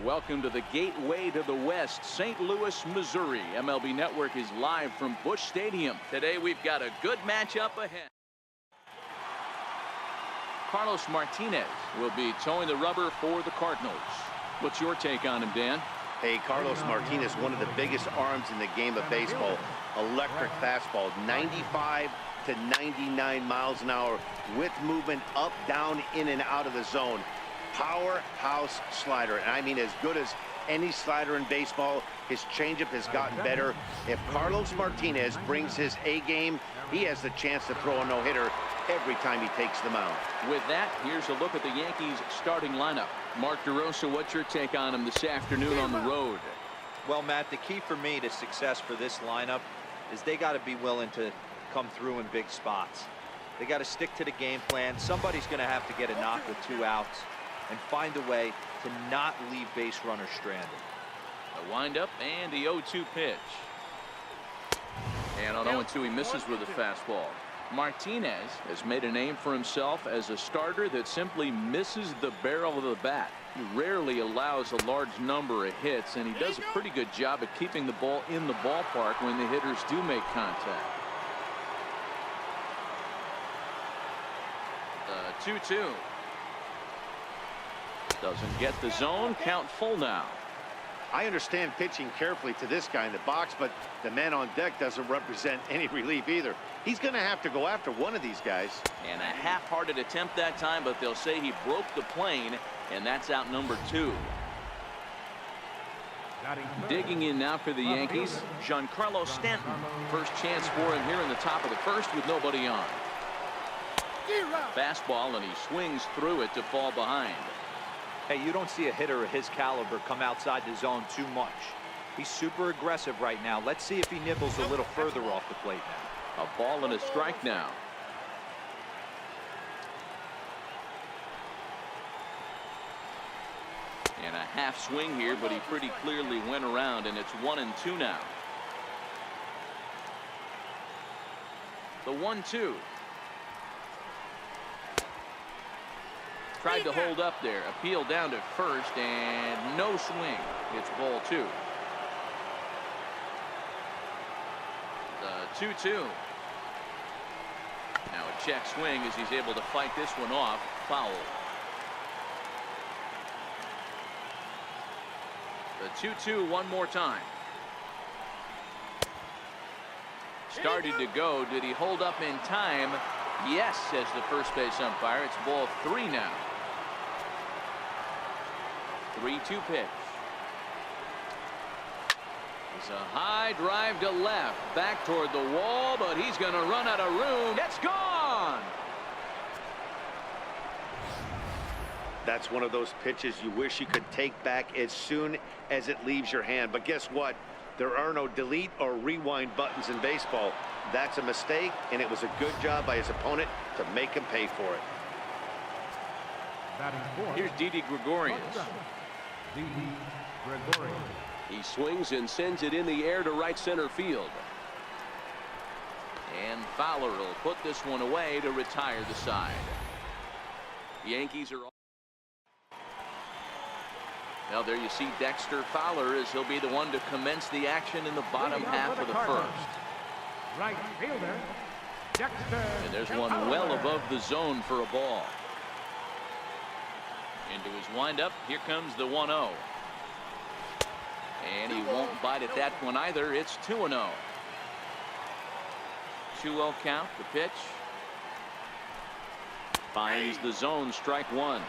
Welcome to the gateway to the West, St. Louis, Missouri. MLB Network is live from Busch Stadium. Today we've got a good matchup ahead. Carlos Martinez will be towing the rubber for the Cardinals. What's your take on him, Dan? Hey, Carlos Martinez, one of the biggest arms in the game of baseball. Electric fastball, 95 to 99 miles an hour with movement up, down, in, and out of the zone. Powerhouse slider, and I mean as good as any slider in baseball. His changeup has gotten better. If Carlos Martinez brings his A game, he has the chance to throw a no-hitter every time he takes the mound. With that, here's a look at the Yankees starting lineup. Mark DeRosa, what's your take on him this afternoon on the road? Well, Matt, the key for me to success for this lineup is they got to be willing to come through in big spots. They got to stick to the game plan. Somebody's going to have to get a knock with 2 outs and find a way to not leave base runners stranded. A windup and the 0-2 pitch. And on 0-2 he misses with a fastball. Martinez has made a name for himself as a starter that simply misses the barrel of the bat. He rarely allows a large number of hits, and he does a pretty good job at keeping the ball in the ballpark when the hitters do make contact. 2-2. Doesn't get the zone. Count full now. I understand pitching carefully to this guy in the box, but the man on deck doesn't represent any relief either. He's going to have to go after one of these guys. And a half-hearted attempt that time, but they'll say he broke the plane, and that's out number 2. Digging in now for the Yankees, Giancarlo Stanton. First chance for him here in the top of the first with nobody on. Fastball, and he swings through it to fall behind. Hey, you don't see a hitter of his caliber come outside the zone too much. He's super aggressive right now. Let's see if he nibbles a little further off the plate now. A ball and a strike now. And a half swing here, but he pretty clearly went around, and it's 1-2 now. The 1-2. Tried to hold up there. Appeal down to first, and no swing. It's ball 2. The 2-2. Now a check swing as he's able to fight this one off. Foul. The 2-2 one more time. Started to go. Did he hold up in time? Yes, says the first base umpire. It's ball 3 now. 3-2 pitch. It's a high drive to left. Back toward the wall, but he's going to run out of room. It's gone. That's one of those pitches you wish you could take back as soon as it leaves your hand. But guess what? There are no delete or rewind buttons in baseball. That's a mistake, and it was a good job by his opponent to make him pay for it. Here's Didi Gregorius. He swings and sends it in the air to right center field. And Fowler will put this one away to retire the side. Yankees are. Now there you see Dexter Fowler as he'll be the one to commence the action in the bottom half of the first. Right fielder, Dexter. And there's one well above the zone for a ball. Into his windup. Here comes the 1-0. And he won't bite at that one either. It's 2-0. 2-0 count. The pitch. Finds the zone. Strike 1.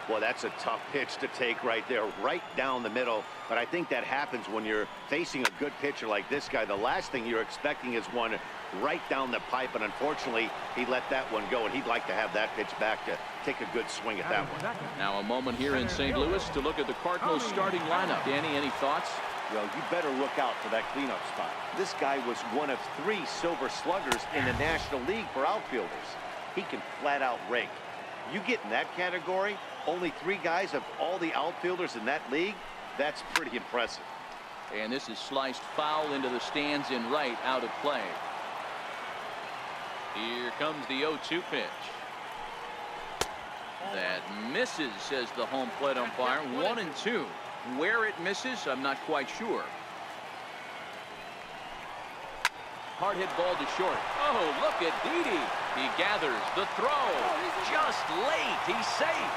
Well, that's a tough pitch to take right there, right down the middle. But I think that happens when you're facing a good pitcher like this guy. The last thing you're expecting is one right down the pipe, and unfortunately, he let that one go, and he'd like to have that pitch back to take a good swing at that one. Now a moment here in St. Louis to look at the Cardinals starting lineup. Danny, any thoughts? Well, you better look out for that cleanup spot. This guy was one of 3 silver sluggers in the National League for outfielders. He can flat out rake. You get in that category, only 3 guys of all the outfielders in that league. That's pretty impressive. And this is sliced foul into the stands in right, out of play. Here comes the 0-2 pitch. That misses, says the home plate umpire. 1-2. Where it misses, I'm not quite sure. Hard hit ball to short. Oh, look at Didi. He gathers the throw. Just late. He's safe.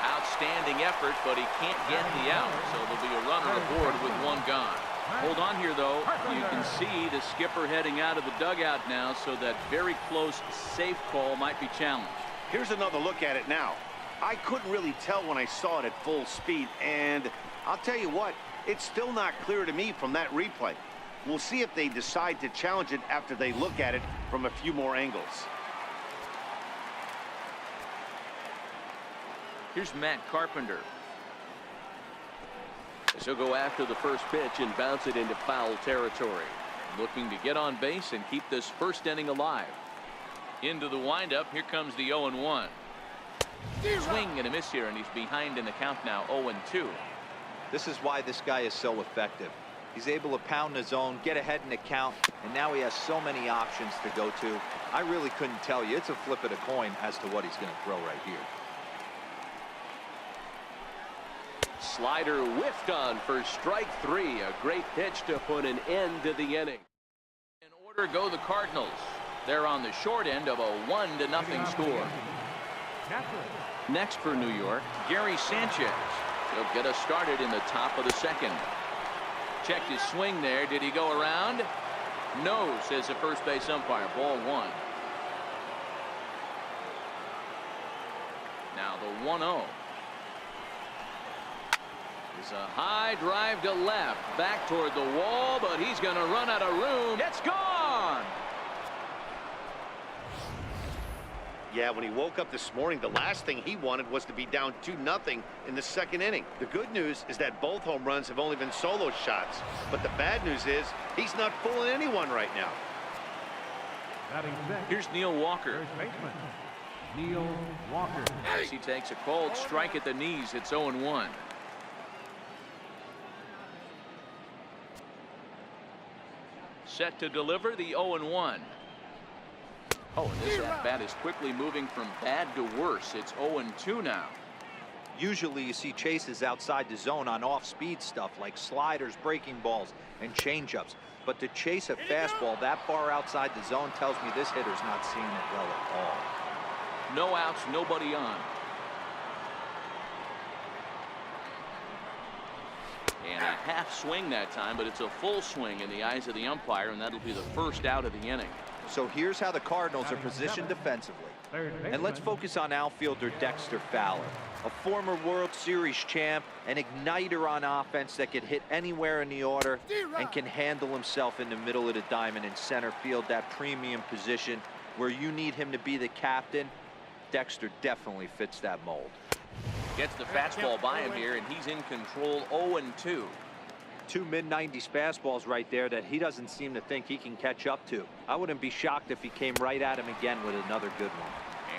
Outstanding effort, but he can't get the out. So there'll be a runner aboard with one gone. Hold on here, though. You can see the skipper heading out of the dugout now, so that very close safe call might be challenged. Here's another look at it now. I couldn't really tell when I saw it at full speed, and I'll tell you what, it's still not clear to me from that replay. We'll see if they decide to challenge it after they look at it from a few more angles. Here's Matt Carpenter. So he'll go after the first pitch and bounce it into foul territory. Looking to get on base and keep this first inning alive. Into the windup. Here comes the 0-1. Swing and a miss here, and he's behind in the count now, 0-2. This is why this guy is so effective. He's able to pound the zone, get ahead in the count, and now he has so many options to go to. I really couldn't tell you. It's a flip of the coin as to what he's going to throw right here. Slider whiffed on for strike 3. A great pitch to put an end to the inning. In order go the Cardinals. They're on the short end of a 1-0 score. Next for New York, Gary Sanchez. He'll get us started in the top of the second. Checked his swing there. Did he go around? No, says the first base umpire. Ball 1. Now the 1-0. It's a high drive to left. Back toward the wall, but he's going to run out of room. It's gone! Yeah, when he woke up this morning, the last thing he wanted was to be down 2-0 in the second inning. The good news is that both home runs have only been solo shots. But the bad news is he's not fooling anyone right now. Here's Neil Walker. Neil Walker. As he takes a cold strike at the knees, it's 0-1. Set to deliver the 0-1. Oh, and this at-bat is quickly moving from bad to worse. It's 0-2 now. Usually you see chases outside the zone on off-speed stuff like sliders, breaking balls, and changeups. But to chase a fastball that far outside the zone tells me this hitter's not seeing it well at all. No outs, nobody on. And a half swing that time, but it's a full swing in the eyes of the umpire, and that'll be the first out of the inning. So here's how the Cardinals are positioned defensively. And let's focus on outfielder Dexter Fowler, a former World Series champ, an igniter on offense that can hit anywhere in the order and can handle himself in the middle of the diamond in center field, that premium position where you need him to be the captain. Dexter definitely fits that mold. Gets the fastball by him here, and he's in control. 0-2. Two mid-90s fastballs right there that he doesn't seem to think he can catch up to. I wouldn't be shocked if he came right at him again with another good one.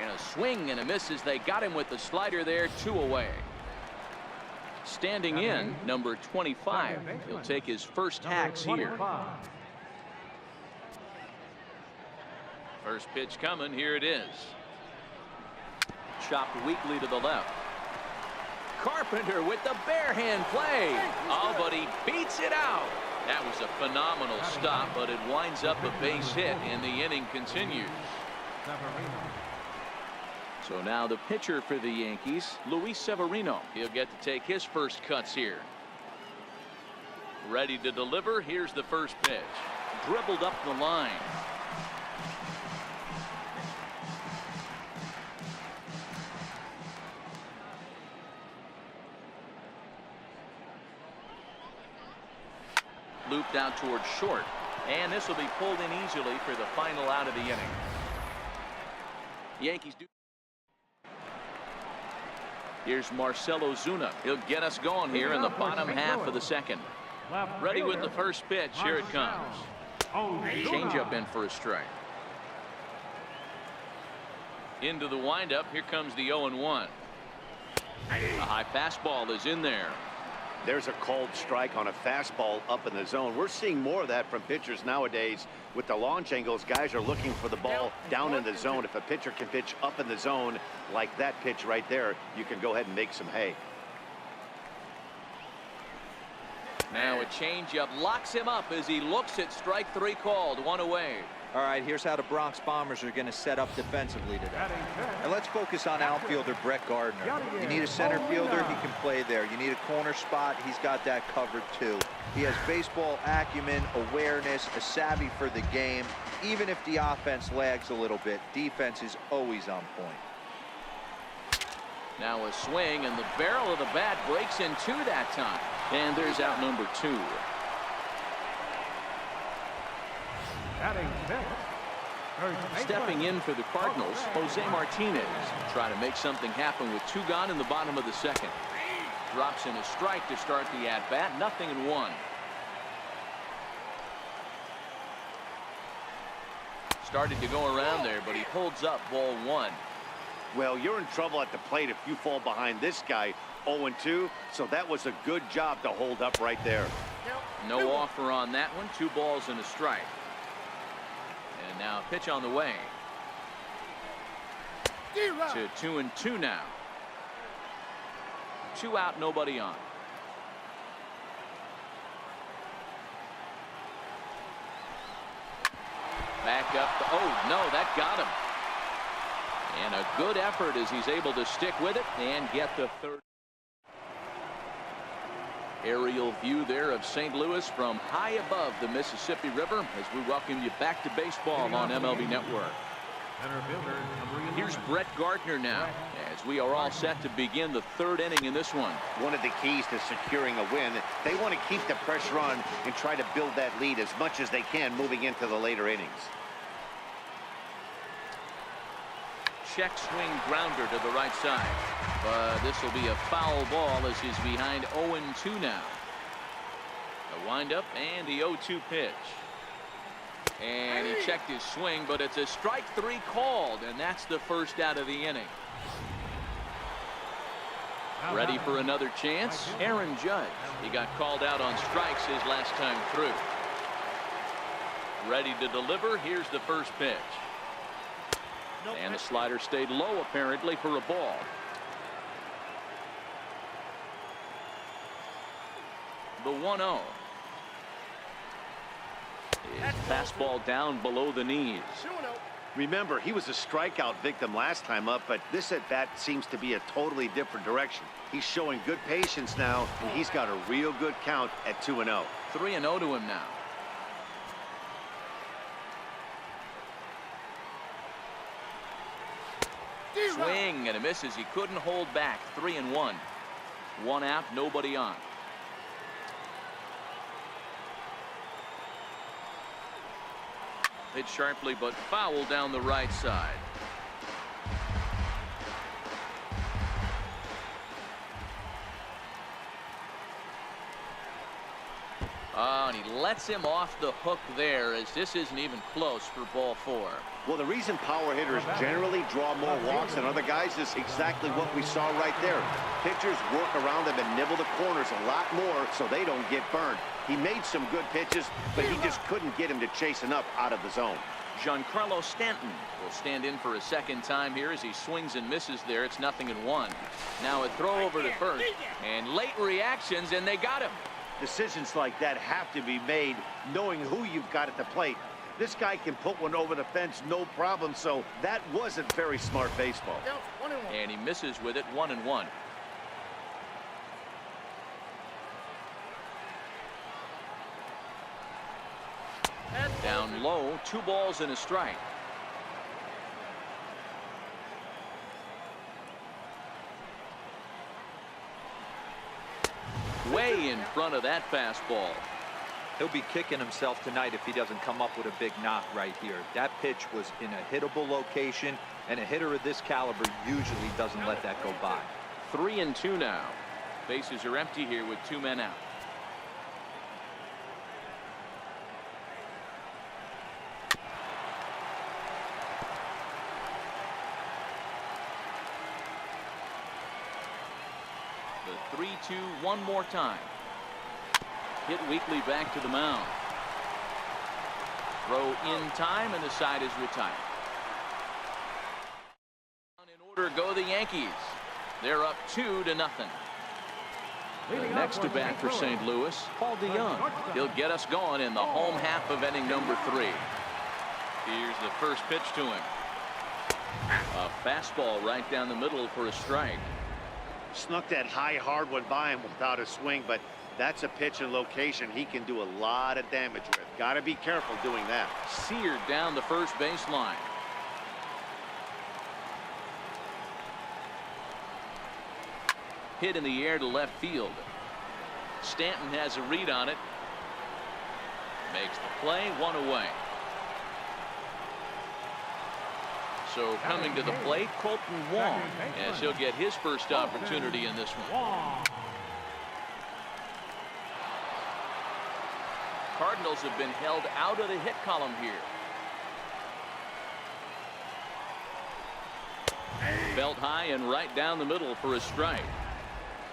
And a swing and a miss as they got him with the slider there. 2 away. Standing in, number 25. He'll take his first hacks here. First pitch coming. Here it is. Chopped weakly to the left. Carpenter with the bare hand play. Oh, but he beats it out. That was a phenomenal stop, but it winds up a base hit, and the inning continues. So now the pitcher for the Yankees, Luis Severino. He'll get to take his first cuts here. Ready to deliver. Here's the first pitch. Dribbled up the line. Looped out towards short, and this will be pulled in easily for the final out of the inning. Yankees do. Here's Marcell Ozuna. He'll get us going here in the bottom half of the second. Ready with the first pitch. Here it comes. Changeup in for a strike. Into the windup. Here comes the 0-1. A high fastball is in there. There's a called strike on a fastball up in the zone. We're seeing more of that from pitchers nowadays. With the launch angles, guys are looking for the ball down in the zone. If a pitcher can pitch up in the zone like that pitch right there, you can go ahead and make some hay. Now a changeup locks him up as he looks at strike 3 called. 1 away. All right, here's how the Bronx Bombers are going to set up defensively today. And let's focus on outfielder Brett Gardner. You need a center fielder, he can play there. You need a corner spot, he's got that covered too. He has baseball acumen, awareness, a savvy for the game. Even if the offense lags a little bit, defense is always on point. Now a swing, and the barrel of the bat breaks in 2 that time. And there's out number 2. Stepping in for the Cardinals, Jose Martinez. Try to make something happen with 2 gone in the bottom of the 2nd. Drops in a strike to start the at-bat. 0-1. Started to go around there, but he holds up ball 1. Well, you're in trouble at the plate if you fall behind this guy. 0-2, so that was a good job to hold up right there. No offer on that one. 2 balls and a strike. And now a pitch on the way. To 2-2 now. 2 out, nobody on. Back up. Oh, no, that got him. And a good effort as he's able to stick with it and get the 3rd. Aerial view there of St. Louis from high above the Mississippi River as we welcome you back to baseball on MLB Network. Here's Brett Gardner now as we are all set to begin the 3rd inning in this one. One of the keys to securing a win, they want to keep the pressure on and try to build that lead as much as they can moving into the later innings. Check swing grounder to the right side, but this will be a foul ball as he's behind 0-2 now. A windup and the 0-2 pitch, and he checked his swing, but it's a strike 3 called, and that's the 1st out of the inning. Ready for another chance? Aaron Judge. He got called out on strikes his last time through. Ready to deliver. Here's the 1st pitch. And the slider stayed low apparently for a ball. The 1-0. His fastball down below the knees. Remember, he was a strikeout victim last time up, but this at bat seems to be a totally different direction. He's showing good patience now, and he's got a real good count at 2-0. 3-0 to him now. Swing and a miss as he couldn't hold back. 3-1. 1 out, nobody on. Hit sharply but foul down the right side. And he lets him off the hook there as this isn't even close for ball 4. Well, the reason power hitters generally draw more walks than other guys is exactly what we saw right there. Pitchers work around them and nibble the corners a lot more so they don't get burned. He made some good pitches, but he just couldn't get him to chase enough out of the zone. Giancarlo Stanton will stand in for a 2nd time here as he swings and misses there. It's 0-1. Now a throw over to 1st, and late reactions, and they got him. Decisions like that have to be made knowing who you've got at the plate. This guy can put one over the fence no problem, so that wasn't very smart baseball. And he misses with it. 1-1. Down low, 2 balls and a strike. Way in front of that fastball. He'll be kicking himself tonight if he doesn't come up with a big knock right here. That pitch was in a hittable location, and a hitter of this caliber usually doesn't let that go by. 3-2 now. Bases are empty here with 2 men out. The 3-2 one more time. Hit weakly back to the mound. Throw in time, and the side is retired. In order go the Yankees. They're up 2-0. The next to bat for St. Louis, Paul DeYoung. He'll get us going in the home half of inning number 3. Here's the first pitch to him. A fastball right down the middle for a strike. Snuck that high hard one by him without a swing, but that's a pitch and location he can do a lot of damage with. Got to be careful doing that. Seared down the first baseline. Hit in the air to left field. Stanton has a read on it. Makes the play, 1 away. So coming to the plate, Colton Wong, as he'll get his first opportunity in this one. Cardinals have been held out of the hit column here. Belt high and right down the middle for a strike.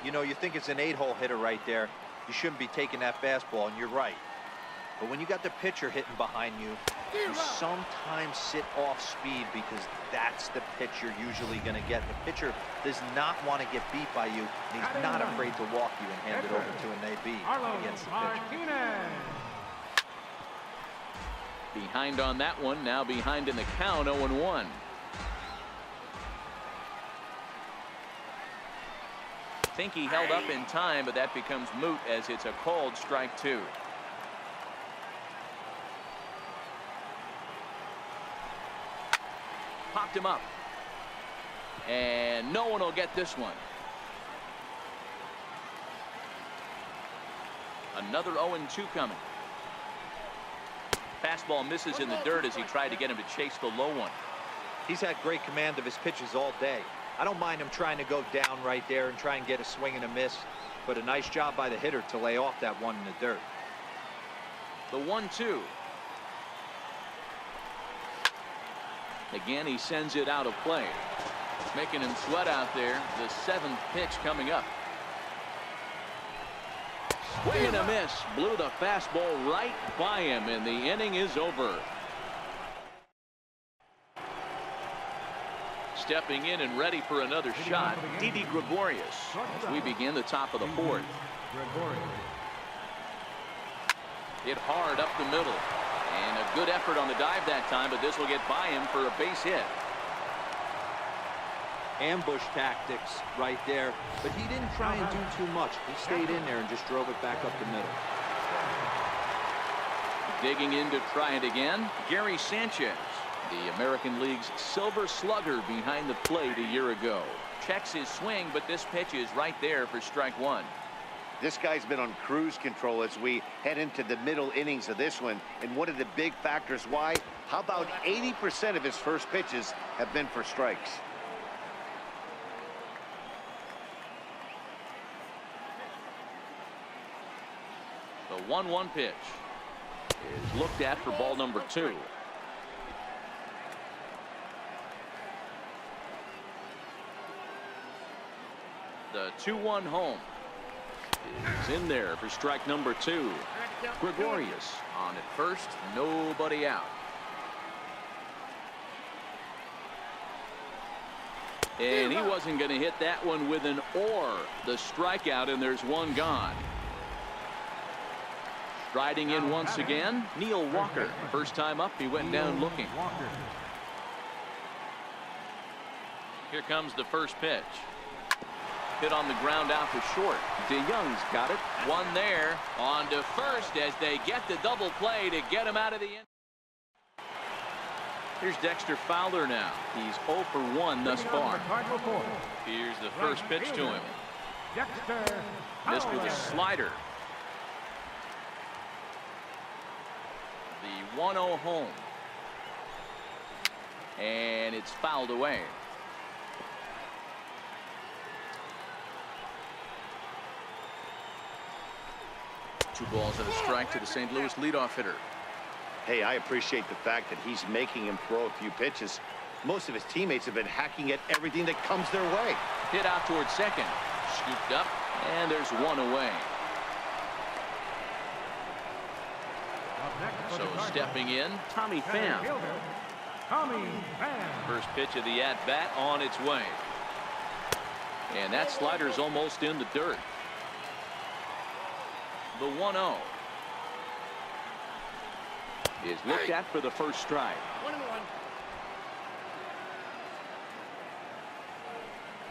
You know, you think it's an 8-hole hitter right there. You shouldn't be taking that fastball, and you're right. But when you got the pitcher hitting behind you, you sometimes sit off speed because that's the pitch you're usually going to get. The pitcher does not want to get beat by you, and he's not afraid to walk you and hand it over to an AB against the pitcher. Behind on that one, now behind in the count, 0-1. Think he held up in time, but that becomes moot as it's a called strike 2. Popped him up. And no one will get this one. Another 0-2 coming. Fastball misses in the dirt as he tried to get him to chase the low one. He's had great command of his pitches all day. I don't mind him trying to go down right there and try and get a swing and a miss, but a nice job by the hitter to lay off that one in the dirt. The 1-2. Again, he sends it out of play, making him sweat out there. The 7th pitch coming up. Swing and a miss. Blew the fastball right by him, and the inning is over. Stepping in and ready for another shot, Didi Gregorius, as we begin the top of the 4th. Hit hard up the middle, and a good effort on the dive that time, but this will get by him for a base hit. Ambush tactics right there, but he didn't try and do too much. He stayed in there and just drove it back up the middle. Digging in to try it again, Gary Sanchez, the American League's Silver Slugger behind the plate a year ago. Checks his swing, but this pitch is right there for strike 1. This guy's been on cruise control as we head into the middle innings of this one. And one of the big factors why, how about 80% of his first pitches have been for strikes? The 1-1 pitch is looked at for ball number 2. The 2-1 home is in there for strike number 2. Gregorius on at first, nobody out. And he wasn't going to hit that one with an or. The strikeout, and there's one gone. Striding in once again, Neil Walker. First time up, he went down looking. Here comes the first pitch. Hit on the ground out to short. DeYoung's got it. One there. On to first as they get the double play to get him out of the end. Here's Dexter Fowler now. He's 0 for 1 thus far. Here's the first pitch to him. Missed with a slider. The 1-0 home. And it's fouled away. 2 balls and a strike to the St. Louis leadoff hitter. Hey, I appreciate the fact that he's making him throw a few pitches. Most of his teammates have been hacking at everything that comes their way. Hit out towards second. Scooped up, and there's 1 away. So stepping in, Tommy Pham. First pitch of the at-bat on its way. And that slider's almost in the dirt. The 1-0 is looked at for the first strike.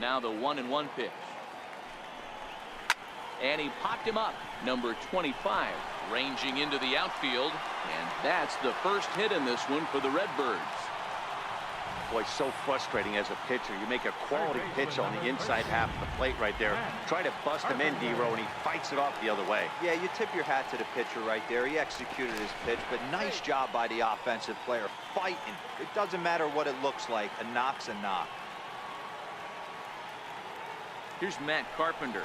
Now the 1-1 pitch. And he popped him up. Number 25 ranging into the outfield. And that's the first hit in this one for the Redbirds. Boy, so frustrating as a pitcher. You make a quality pitch on the inside half of the plate right there. Try to bust him in, D-Row, and he fights it off the other way. Yeah, you tip your hat to the pitcher right there. He executed his pitch, but nice job by the offensive player fighting. It doesn't matter what it looks like. A knock's a knock. Here's Matt Carpenter.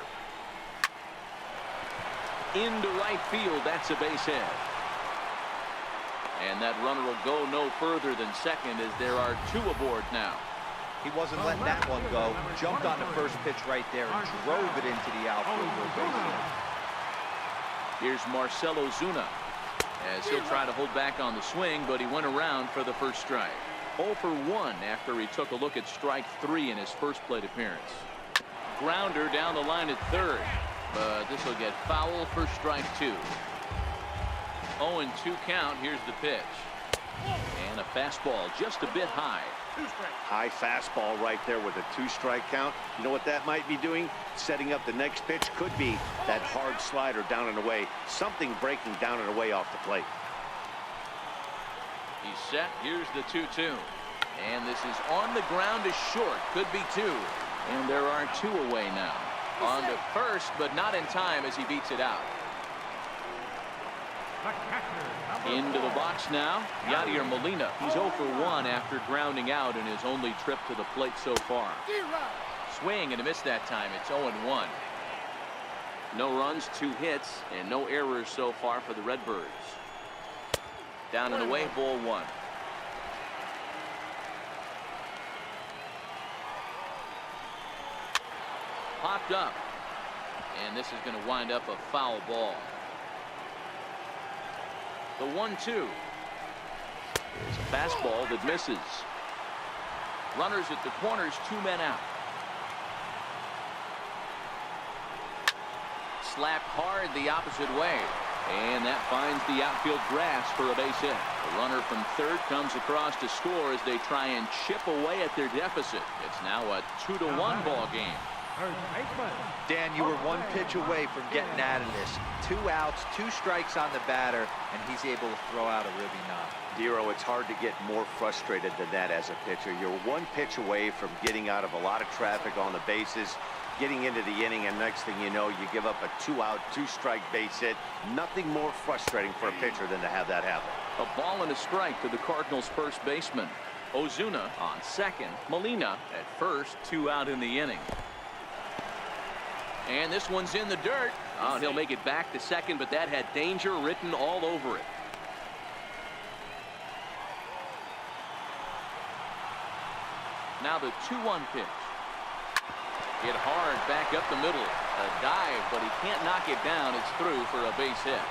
Into right field. That's a base hit. And that runner will go no further than second as there are two aboard now. He wasn't letting that one go. Jumped on the first pitch right there and drove it into the outfield for a base hit. Here's Marcell Ozuna as he'll try to hold back on the swing, but he went around for the first strike. 0 for 1 after he took a look at strike 3 in his first plate appearance. Grounder down the line at third, but this will get foul for strike 2. 0-2 count. Here's the pitch. And a fastball just a bit high. High fastball right there with a 2-strike count. You know what that might be doing? Setting up the next pitch. Could be that hard slider down and away. Something breaking down and away off the plate. He's set. Here's the 2-2. And this is on the ground to short. Could be 2. And there are 2 away now. On to first, but not in time as he beats it out. Into the box now, Yadier Molina. He's 0 for 1 after grounding out in his only trip to the plate so far. Swing and a miss that time. It's 0-1. No runs, 2 hits, and no errors so far for the Redbirds. Down and away, ball 1. Popped up, and this is going to wind up a foul ball. The 1-2 is a fastball that misses. Runners at the corners, 2 men out. Slapped hard the opposite way, and that finds the outfield grass for a base hit. The runner from third comes across to score as they try and chip away at their deficit. It's now a 2-1 ball game. Dan, you were 1 pitch away from getting out of this. 2 outs, 2 strikes on the batter, and he's able to throw out a ribby knock. D-Row, it's hard to get more frustrated than that as a pitcher. You're 1 pitch away from getting out of a lot of traffic on the bases, getting into the inning, and next thing you know, you give up a 2-out, 2-strike base hit. Nothing more frustrating for a pitcher than to have that happen. A ball and a strike to the Cardinals' first baseman. Ozuna on second, Molina at first, 2 out in the inning. And this one's in the dirt. Oh, and he'll make it back to second, but that had danger written all over it. Now the 2-1 pitch. Hit hard back up the middle. A dive, but he can't knock it down. It's through for a base hit.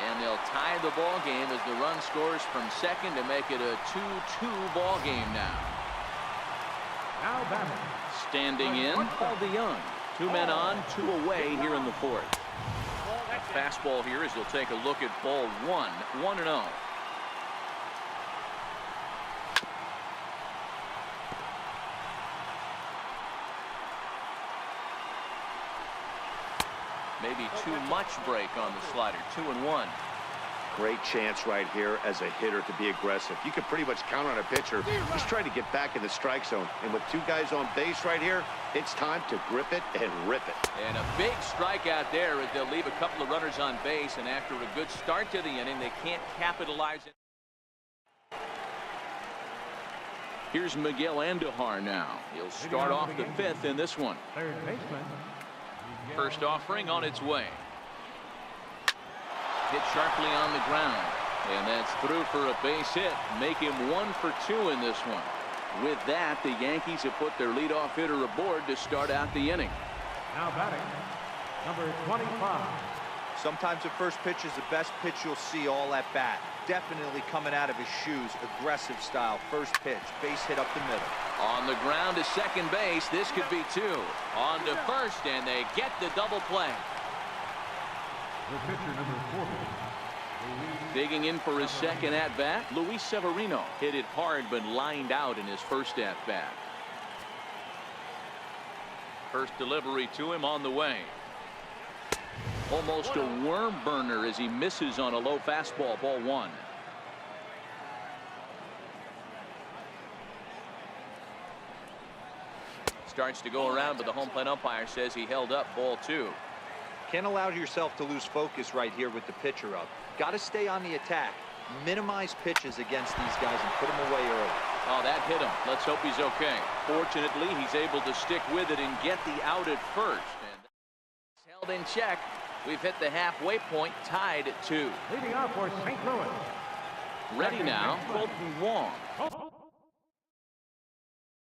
And they'll tie the ball game as the run scores from second to make it a 2-2 ball game now. Standing in, Paul DeYoung. 2 men on, 2 away here in the 4th. A fastball here as he'll take a look at ball 1, 1-0. Maybe too much break on the slider. 2-1. Great chance right here as a hitter to be aggressive. You can pretty much count on a pitcher just trying to get back in the strike zone. And with 2 guys on base right here, it's time to grip it and rip it. And a big strikeout there as they'll leave a couple of runners on base. And after a good start to the inning, they can't capitalize it. Here's Miguel Andujar now. He'll start off the 5th in this one. First offering on its way. Hit sharply on the ground, and that's through for a base hit. Make him 1 for 2 in this one. With that, the Yankees have put their leadoff hitter aboard to start out the inning. Now batting, number 25. Sometimes the first pitch is the best pitch you'll see all at bat. Definitely coming out of his shoes, aggressive style. First pitch, base hit up the middle. On the ground to second base, this could be 2. On to first, and they get the double play. The pitcher, number 40. Digging in for his second at-bat, Luis Severino hit it hard but lined out in his first at-bat. First delivery to him on the way. Almost a worm burner as he misses on a low fastball, ball one. Starts to go around, but the home plate umpire says he held up, ball two. Can't allow yourself to lose focus right here with the pitcher up. Got to stay on the attack. Minimize pitches against these guys and put them away early. Oh, that hit him. Let's hope he's okay. Fortunately, he's able to stick with it and get the out at first. And it's held in check. We've hit the halfway point, tied at 2. Leading off for St. Louis. Ready now, Colton Wong.